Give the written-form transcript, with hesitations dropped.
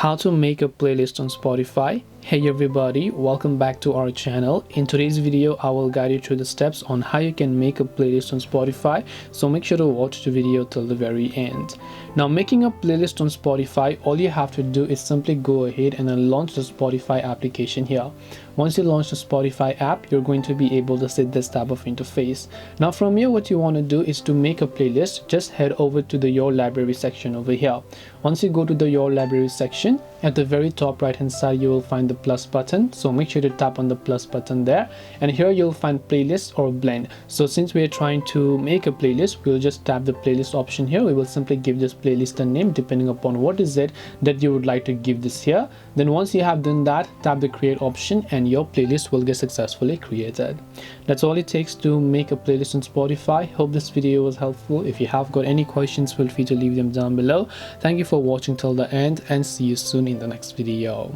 how to make a playlist on Spotify. Hey everybody, welcome back to our channel. In today's video I will guide you through the steps on how you can make a playlist on Spotify, so make sure to watch the video till the very end. Now, making a playlist on Spotify, all you have to do is simply go ahead and then launch the Spotify application here. Once you launch the Spotify app, you're going to be able to see this type of interface. Now from here, what you want to do is to make a playlist. Just head over to the Your Library section over here. Once you go to the Your Library section, at the very top right hand side you will find the plus button, so make sure to tap on the plus button there, and here you'll find playlist or blend. So since we are trying to make a playlist, we'll just tap the playlist option here. We will simply give this playlist a name depending upon what is it that you would like to give this here. Then once you have done that, tap the create option and your playlist will get successfully created. That's all it takes to make a playlist on Spotify. Hope this video was helpful. If you have got any questions, feel free to leave them down below. Thank you for watching till the end and see you soon in the next video.